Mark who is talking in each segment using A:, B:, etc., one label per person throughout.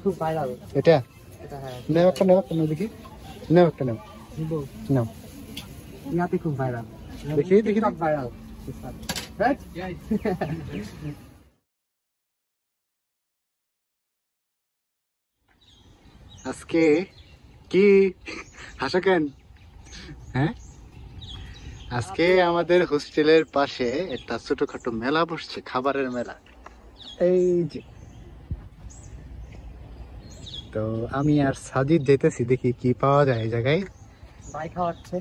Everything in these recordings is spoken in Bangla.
A: খুব ভাইরাল
B: এটা
A: এটা। হ্যাঁ,
B: নেও একটা, নেও একটা, নেও দেখি, নেও একটা, নেও নাও
A: ইয়াতে খুব ভাইরাল।
B: দেখি দেখি
A: সব ভাইরাল, রাইট?
B: আজকে কি হাসা কেন? হ্যাঁ, আজকে আমাদের হোস্টেলের পাশে একটা ছোটখাটো মেলা বসছে, খাবারের মেলা। এই যে, তো আমি আর সাজিদ যেতেছি, দেখি কি পাওয়া যায় এই জায়গায়।
A: ভাই খাওয়াচ্ছে,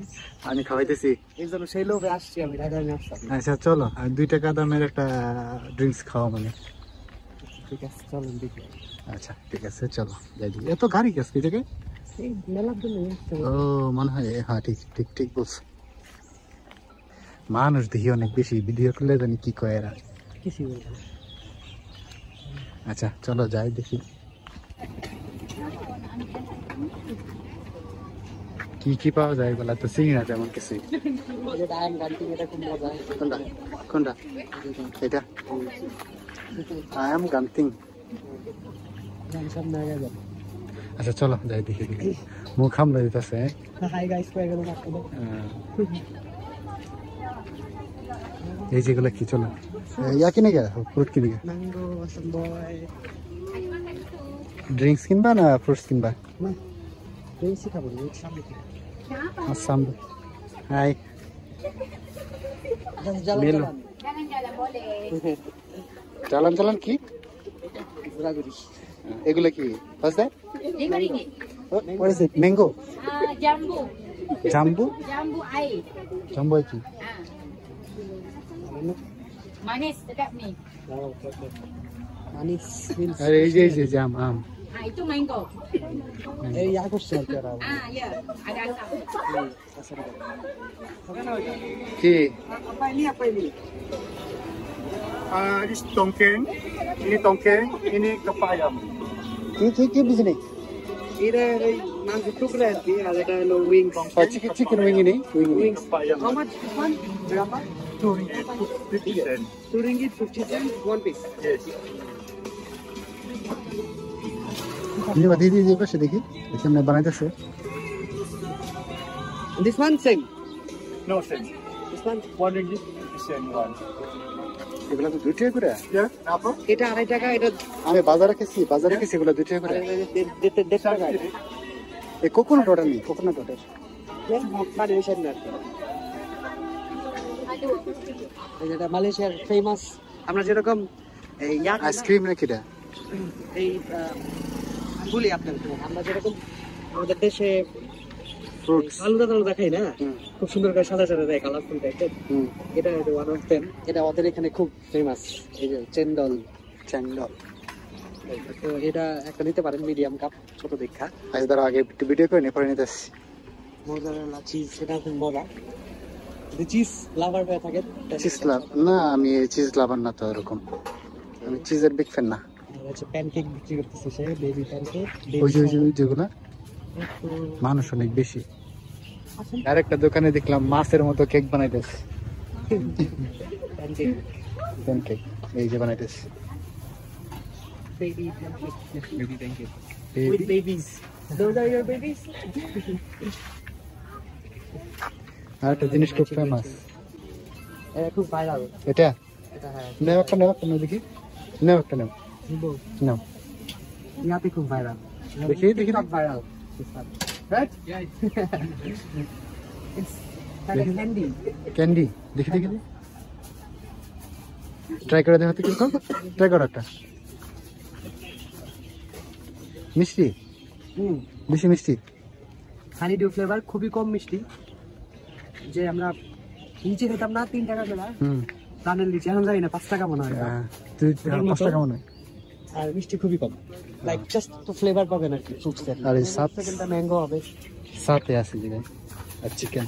B: আমি খাওয়াইতেছি,
A: এই জন্য সেই লোভে আসছি আমি, ঢাকায় নিয়ে আসলাম।
B: আচ্ছা চলো, আর 2 টাকা দামের একটা ড্রিঙ্কস খাওয়া মানে।
A: ঠিক আছে, চলুন দেখি।
B: আচ্ছা ঠিক আছে, চলো যাই দিই। এত গাড়ি গেছে এই জায়গায়?
A: এই মেলার জন্য নিয়ে আসতে হবে।
B: ও মনে হয়, হ্যাঁ ঠিক ঠিক ঠিক বলছো। মানুষ দেখি অনেক বেশি, ভিডিও করলে জানি কি কয় এরা।
A: কিছুই বলবো না।
B: আচ্ছা চলো যাই দেখি কি কি পাওয়া যায়, বলা তো চিনি না তেমন কিছু।
A: যেটা আম গানটি, এটা খুব মজা।
B: কোনটা কোনটা? এটা আই এম গান্তিং।
A: সব মেলা যাবে।
B: আচ্ছা চলো যাই দেখি দেখি, মুখ হামলা দিতেছে।
A: হাই গাইস করে গেল মাত্র।
B: এই যেগুলো কি, চলো ইয়া কিনে গে, ফ্রুট কিনে গে।
A: ম্যাঙ্গো আসাম বয়।
B: ড্রিঙ্কস কিনবা না ফ্রুটস কিনবা?
A: না, ড্রিঙ্কসই খাবো, ড্রিঙ্কস সামনে থেকে।
B: আসাম। হাই
A: মেলো
B: চালান চালান কি
A: ঘোরাঘুরি।
B: এগুলো কি? What's that? What is it? Mango?
C: Jambu.
B: Jambu?
C: Jambu air.
B: Jambu কি?
C: Manis dekat ni.
A: মানিস মিলস।
B: আরে এই যে জাম, আম।
C: Itu mango.
A: এই ইয়া করছে আর কি ওরা।
C: Ya. Ada asam.
B: কি?
A: Apa ini?
D: Ini tongkeng, ini tongkeng, ini kepayam.
B: কি বিজনেস?
A: এটা এই মাংস টুকরা আর কি, আর এটা হলো উইংস।
B: চিকেন উইংই নেই, wing
D: Kepayam.
A: How much this one? Berapa?
D: 2 ringgit 50 cent.
A: 2 ringgit 50 cents, one piece.
D: Yes.
B: দিয়ে পাশে দেখি, সামনে বানাইতেছে।
A: This one same.
D: No cent.
A: This one
D: 1 ringgit 50 cent one.
B: এগুলো তো 2 টাকা করে।
D: Yeah, apa?
A: এটা 2.5 টাকা, এটা
B: আমি বাজারে গেছি এগুলো 2 টাকা করে।
A: 1.5 টাকা।
B: এই কোকোনাট ওয়াটার নেই, কোকোনাট ওয়াটার।
A: মালয়েশিয়ার না, যেটা মালয়েশিয়ার ফেমাস। আমরা যেরকম এই ইয়া
B: আইসক্রিম নাকি এটা?
A: এই বলি আপনাকে, আমরা যেরকম আমাদের দেশে
B: ফ্রুটস।
A: আলুদা দেখাই না, খুব সুন্দর করে সাদা সাদা দেয়, কালারফুল টাইপের। এটা ওয়ান অফ দেম। এটা ওদের এখানে খুব ফেমাস, এই যে চেন্ডল। তো এটা একটা নিতে পারেন, মিডিয়াম কাপ, ছোট দেখা।
B: আজ ধরো আগে একটু ভিডিও করে নিয়ে পরে নিতে আসছি।
A: মোজারেলা চিজ, এটা খুব মজা। যদি চিজ লাভার হয়ে থাকে,
B: চিজ লাভ না, আমি চিজ লাভার না তো এরকম, আমি চিজের বিগ ফ্যান না।
A: হচ্ছে প্যানকেক বিক্রি করতেছে সে, বেবি প্যানকেক।
B: ওই যে যেগুলো মানুষ অনেক বেশি। আর একটা দোকানে দেখলাম মাছের মতো কেক বানাইতেছে, প্যানকেক এই যে বানাইতেছে।
A: Baby pancake. Baby pancake.
B: Baby?
A: With babies. Those are your babies?
B: আর একটা জিনিস খুব ফেমাস,
A: এটা খুব ভাইরাল।
B: এটা
A: এটা হ্যাঁ,
B: নেও একটা, নেও একটা, নেও দেখি, নেও একটা, নেও নাও
A: ইয়াতে খুব ভাইরাল।
B: দেখি দেখি
A: সব viral, right? It's like a candy.
B: Candy, দেখি দেখি ট্রাই করে দেখো তো কিরকম, ট্রাই করো একটা। মিষ্টি, বেশি মিষ্টি।
A: হানি ডিউ ফ্লেভার, খুবই কম মিষ্টি। যে আমরা নিচে খেতাম না 3 টাকা করে, প্রাণের লিচি, এখন জানি না 5 টাকা মনে হয়।
B: 5 টাকা মনে হয়।
A: আর মিষ্টি খুবই কম, লাইক জাস্ট তো ফ্লেভার পাবেন আর কি, ফ্রুটসের।
B: আর এই
A: সেকেন্ডটা ম্যাঙ্গো হবে,
B: সাথে আছে জায়গায়, আর চিকেন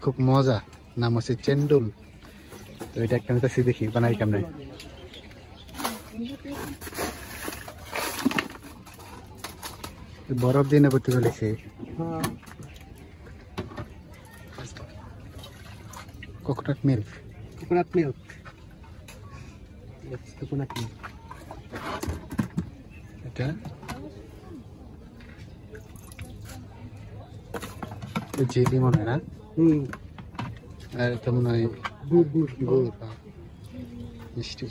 B: খুব মজা, নাম হচ্ছে চেন্ডুল। তো এটা একটা নিতেছি, দেখি বানাই কেমন। বরফ দিয়ে নেবো তুই বলেছে। Coconut milk,
A: coconut milk.
B: এটা জেলি মনে হয় না, আর এটা মনে হয় গুড় মিষ্টি।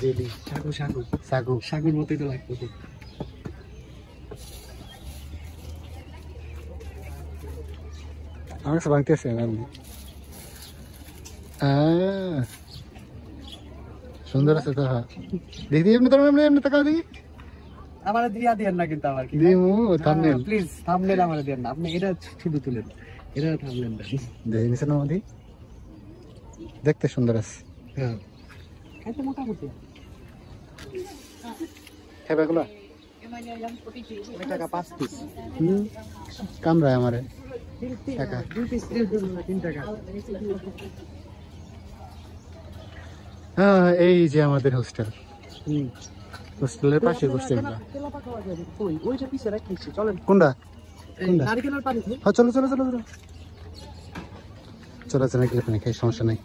B: জেলি
A: সাগু সাগু
B: সাগু
A: সাগুর মতোই তো লাগতো।
B: আমার কাছে ভাঙতেছে সুন্দর আছে তো। দেখি এমনি তোর এমনি তাকাও দেখি।
A: আমার দিয়া দেন না কিন্তু আমার কি
B: দিমু থাম্বনেল
A: প্লিজ থাম্বনেল আমার দেন না, আপনি এটা শুধু তুলেন, এটা থাম্বনেল দেন।
B: দেখি নিছে না মধ্যে দেখতে সুন্দর আছে।
A: হ্যাঁ এটা মোটামুটি
B: খাবে গুলা
A: টাকা 5 পিস,
B: কামড়ায় আমারে টাকা।
A: 2 পিস 3 টাকা।
B: হ্যাঁ এই যে আমাদের হোস্টেল, হোস্টেলের পাশে হোস্টেল।
A: ওই ওইটা পিছে রাখিছি, চলেন।
B: কোনটা?
A: এই নারকেলের পানি খেয়ে
B: হ্যাঁ চলো চলো চলো চলো চলো চলো নাকি খাই, সমস্যা নাই।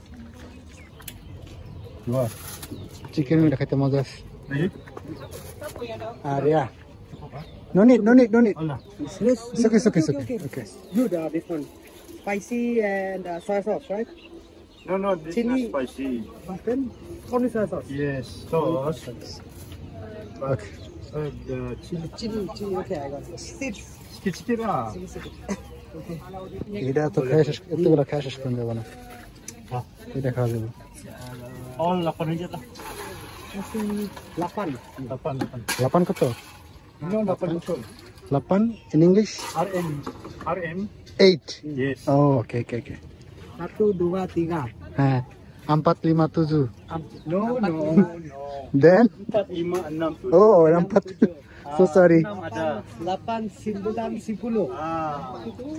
B: চিকেন মিটা খাইতে মজা আছে। আর ইয়া no need it's okay okay.
A: Good, this one spicy and soy sauce, right?
D: No, this
A: Chili.
D: is spicy.
A: Then only soy sauce.
D: Yes, sauce.
B: Okay.
D: The chili.
A: Chili, okay, I got it.
D: Skitskira.
B: এটা তো খাওয়া শেষ, এতগুলো খাওয়া শেষ করে দেবো না, এটা খাওয়া যাবে।
D: All 8 aja lah.
A: 8.
D: 8.
B: লাপান কত?
D: No, 8 betul.
B: লাপান in English?
D: RM.
B: 8.
D: Yes.
B: Oh, okay.
A: 1, 2, 3.
B: হ্যাঁ 4, 5, 7.
D: No.
B: Then
D: 4, 5, 6 tu.
B: oh 4. So sorry.
D: 6 ada.
A: 8, 9,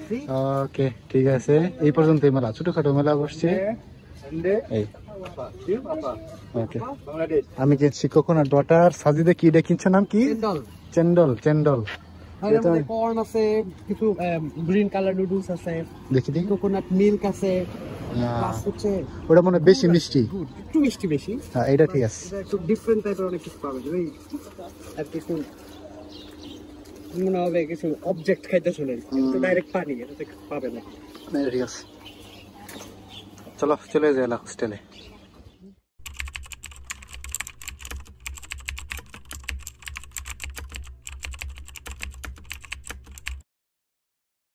A: 10.
B: ওকে ঠিক আছে, এই পর্যন্তই মেলা, ছোটখাটো মেলা বসছে
D: Ande.
B: এই।
D: Apa?
B: ওকে
D: Bangladesh.
B: আমি কিনছি কোকোনাট ওয়াটার, সাজিদে কি এটা কিনছে নাম কি?
A: Cendol.
B: চেন্ডল
A: আর এর মধ্যে কর্ন আছে, কিছু গ্রিন কালার নুডলস আছে,
B: দেখি দেখি।
A: কোকোনাট মিল্ক আছে, প্লাস হচ্ছে
B: ওটা মনে হয় বেশি মিষ্টি।
A: গুড, একটু মিষ্টি বেশি।
B: হ্যাঁ এটা ঠিক আছে।
A: এটা একটু ডিফারেন্ট টাইপের অনেক কিছু পাবেন ভাই, আর কিছু মনে হবে কিছু অবজেক্ট খাইতে শুনেন, কিন্তু ডাইরেক্ট পানি এটা পাবেন না।
B: এটা ঠিক আছে, চলো চলে যাই হোস্টেলে।